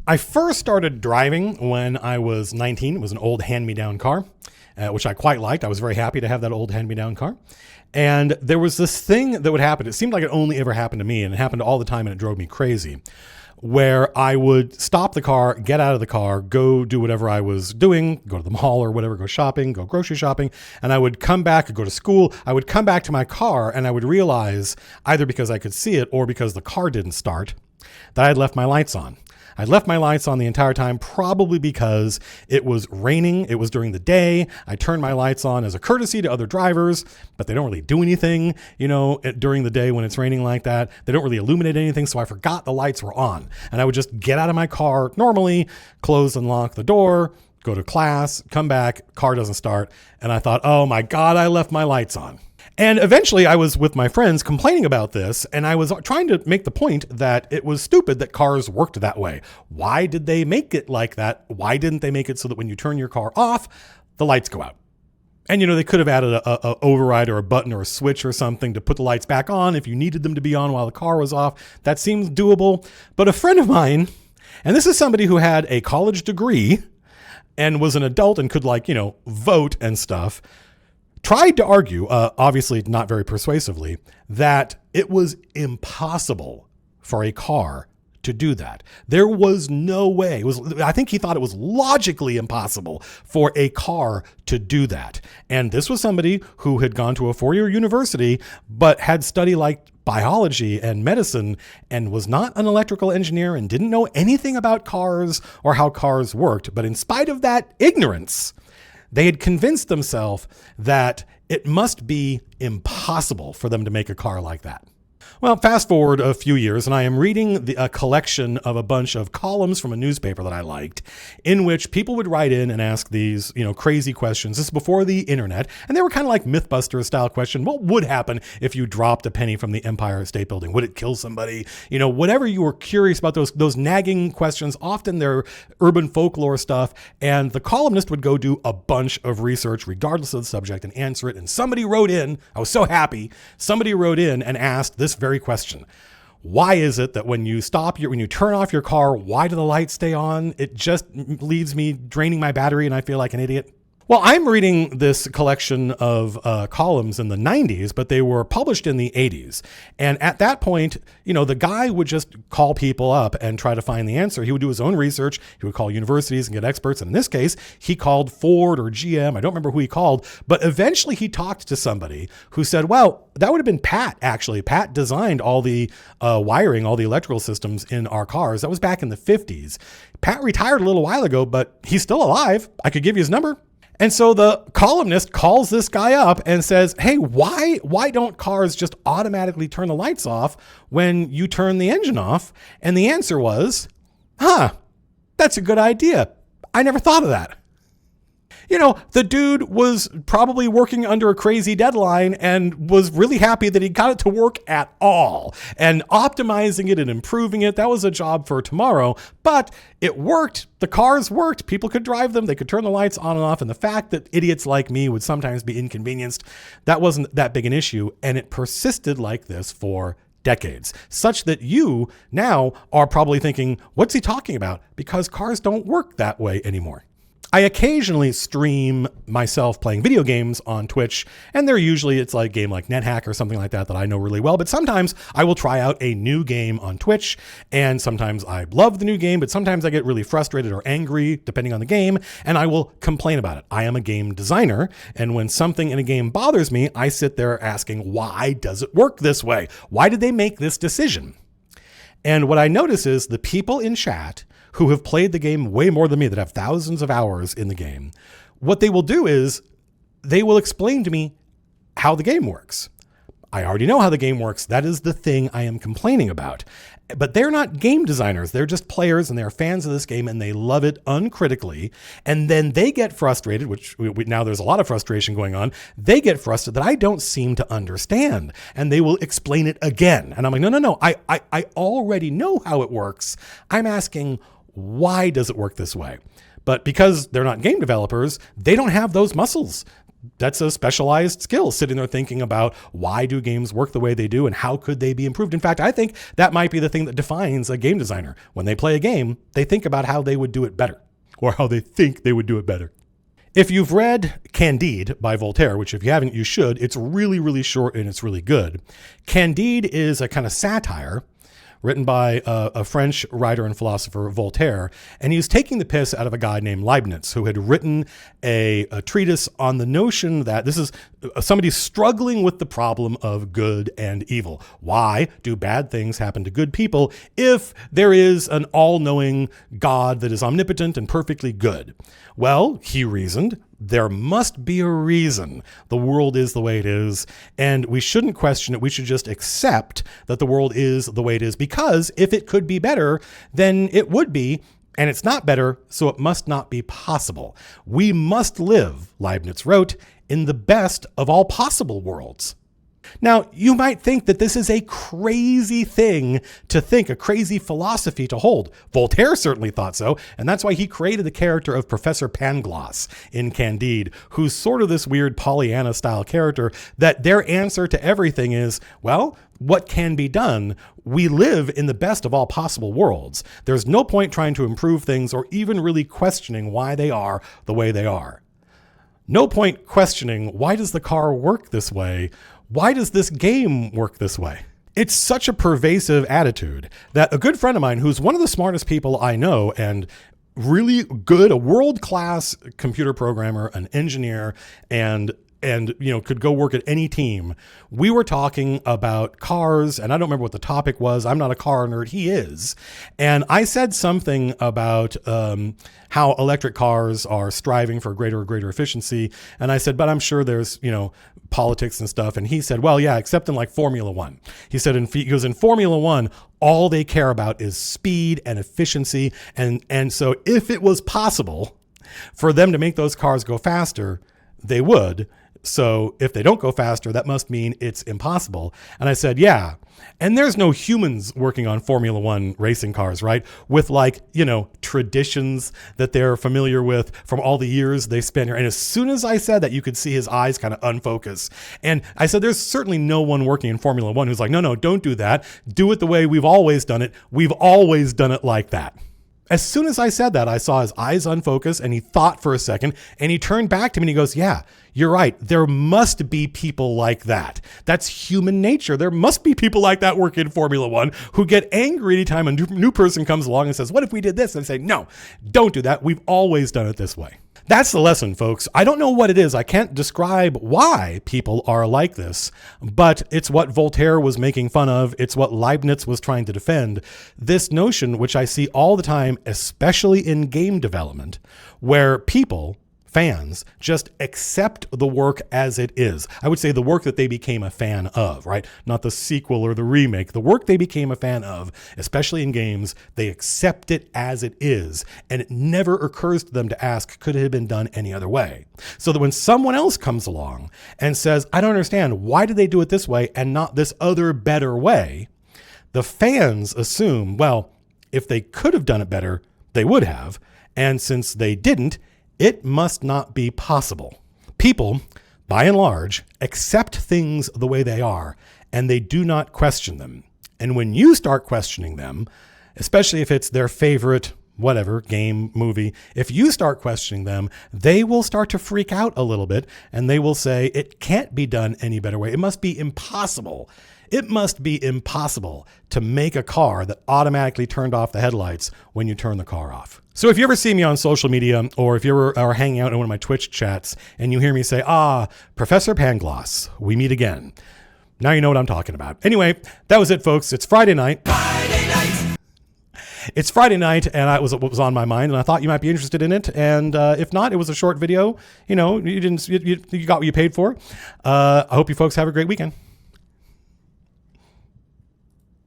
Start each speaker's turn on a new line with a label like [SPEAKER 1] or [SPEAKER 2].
[SPEAKER 1] I first started driving when I was 19. It was an old hand-me-down car, which I quite liked. I was very happy to have that old hand-me-down car. And there was this thing that would happen. It seemed like it only ever happened to me, and it happened all the time, and it drove me crazy, where I would stop the car, get out of the car, go do whatever I was doing, go to the mall or whatever, go shopping, go grocery shopping, and I would come back, go to school. I would come back to my car, and I would realize, either because I could see it or because the car didn't start, that I had left my lights on. I left my lights on the entire time, probably because it was raining. It was during the day. I turned my lights on as a courtesy to other drivers, but they don't really do anything, during the day when it's raining like that. They don't really illuminate anything, so I forgot the lights were on. And I would just get out of my car normally, close and lock the door, go to class, come back, car doesn't start. And I thought, oh my God, I left my lights on. And eventually I was with my friends complaining about this, and I was trying to make the point that it was stupid that cars worked that way. Why did they make it like that? Why didn't they make it so that when you turn your car off, the lights go out? And, they could have added a override or a button or a switch or something to put the lights back on if you needed them to be on while the car was off. That seems doable. But a friend of mine, and this is somebody who had a college degree and was an adult and could vote and stuff, tried to argue, obviously not very persuasively, that it was impossible for a car to do that. There was no way. I think he thought it was logically impossible for a car to do that. And this was somebody who had gone to a 4-year university, but had studied biology and medicine and was not an electrical engineer and didn't know anything about cars or how cars worked. But in spite of that ignorance, they had convinced themselves that it must be impossible for them to make a car like that. Well, fast forward a few years, and I am reading a collection of a bunch of columns from a newspaper that I liked, in which people would write in and ask these, crazy questions. This is before the internet, and they were kind of like Mythbusters style question. What would happen if you dropped a penny from the Empire State Building? Would it kill somebody? Whatever you were curious about, those nagging questions. Often they're urban folklore stuff, and the columnist would go do a bunch of research, regardless of the subject, and answer it. And somebody wrote in. I was so happy. Somebody wrote in and asked this very question. Why is it that when you turn off your car, why do the lights stay on? It just leaves me draining my battery and I feel like an idiot. Well, I'm reading this collection of columns in the 90s, but they were published in the 80s. And at that point, the guy would just call people up and try to find the answer. He would do his own research. He would call universities and get experts. And in this case, he called Ford or GM. I don't remember who he called, but eventually he talked to somebody who said, well, that would have been Pat, actually. Pat designed all the wiring, all the electrical systems in our cars. That was back in the 50s. Pat retired a little while ago, but he's still alive. I could give you his number. And so the columnist calls this guy up and says, hey, why don't cars just automatically turn the lights off when you turn the engine off? And the answer was, that's a good idea. I never thought of that. The dude was probably working under a crazy deadline and was really happy that he got it to work at all. And optimizing it and improving it, that was a job for tomorrow. But it worked. The cars worked. People could drive them. They could turn the lights on and off. And the fact that idiots like me would sometimes be inconvenienced, that wasn't that big an issue. And it persisted like this for decades, such that you now are probably thinking, what's he talking about? Because cars don't work that way anymore. I occasionally stream myself playing video games on Twitch, and it's like a game like NetHack or something like that I know really well. But sometimes I will try out a new game on Twitch, and sometimes I love the new game, but sometimes I get really frustrated or angry, depending on the game, and I will complain about it. I am a game designer, and when something in a game bothers me, I sit there asking, why does it work this way? Why did they make this decision? And what I notice is the people in chat who have played the game way more than me, that have thousands of hours in the game, what they will do is they will explain to me how the game works. I already know how the game works. That is the thing I am complaining about. But they're not game designers. They're just players, and they're fans of this game, and they love it uncritically. And then they get frustrated, which now there's a lot of frustration going on. They get frustrated that I don't seem to understand, and they will explain it again. And I'm like, no. I already know how it works. I'm asking, why does it work this way? But because they're not game developers, they don't have those muscles. that's a specialized skill, sitting there thinking about why do games work the way they do and how could they be improved. In fact, I think that might be the thing that defines a game designer. When they play a game, they think about how they would do it better, or how they think they would do it better. If you've read Candide by Voltaire, which if you haven't, you should, it's really, really short and it's really good. Candide is a kind of satire written by a French writer and philosopher, Voltaire, and he was taking the piss out of a guy named Leibniz, who had written a treatise on the notion that this is somebody struggling with the problem of good and evil. Why do bad things happen to good people if there is an all-knowing God that is omnipotent and perfectly good? Well, he reasoned, there must be a reason the world is the way it is, and we shouldn't question it. We should just accept that the world is the way it is, because if it could be better, then it would be, and it's not better, so it must not be possible. We must live, Leibniz wrote, in the best of all possible worlds. Now, you might think that this is a crazy thing to think, a crazy philosophy to hold. Voltaire certainly thought so, and that's why he created the character of Professor Pangloss in Candide, who's sort of this weird Pollyanna-style character that their answer to everything is, well, what can be done? We live in the best of all possible worlds. There's no point trying to improve things or even really questioning why they are the way they are. No point questioning, why does the car work this way? Why does this game work this way? It's such a pervasive attitude that a good friend of mine, who's one of the smartest people I know and really good, a world-class computer programmer, an engineer, and could go work at any team. We were talking about cars, and I don't remember what the topic was. I'm not a car nerd. He is. And I said something about how electric cars are striving for greater and greater efficiency. And I said, but I'm sure there's, politics and stuff. And he said, well, yeah, except in like Formula One. He said, in Formula One, all they care about is speed and efficiency. And so if it was possible for them to make those cars go faster, they would. So if they don't go faster, that must mean it's impossible. And I said, yeah. And there's no humans working on Formula One racing cars, right? With traditions that they're familiar with from all the years they spent here. And as soon as I said that, you could see his eyes kind of unfocus. And I said, there's certainly no one working in Formula One who's like, no, don't do that. Do it the way we've always done it. We've always done it like that. As soon as I said that, I saw his eyes unfocus and he thought for a second and he turned back to me and he goes, yeah, you're right. There must be people like that. That's human nature. There must be people like that working in Formula One who get angry anytime a new person comes along and says, what if we did this? And I say, no, don't do that. We've always done it this way. That's the lesson, folks. I don't know what it is. I can't describe why people are like this, but it's what Voltaire was making fun of. It's what Leibniz was trying to defend. This notion, which I see all the time, especially in game development, where people, fans, just accept the work as it is. I would say the work that they became a fan of, right? Not the sequel or the remake. The work they became a fan of, especially in games, they accept it as it is. And it never occurs to them to ask, could it have been done any other way? So that when someone else comes along and says, I don't understand, why did they do it this way and not this other better way? The fans assume, well, if they could have done it better, they would have. And since they didn't, it must not be possible. People, by and large, accept things the way they are, and they do not question them. And when you start questioning them, especially if it's their favorite, whatever, game, movie, if you start questioning them, they will start to freak out a little bit, and they will say, it can't be done any better way. It must be impossible. It must be impossible to make a car that automatically turned off the headlights when you turn the car off. So if you ever see me on social media, or if you ever are hanging out in one of my Twitch chats and you hear me say, Professor Pangloss, we meet again. Now you know what I'm talking about. Anyway, that was it, folks. It's Friday night. It's Friday night, and it was what was on my mind, and I thought you might be interested in it. And if not, it was a short video. You got what you paid for. I hope you folks have a great weekend.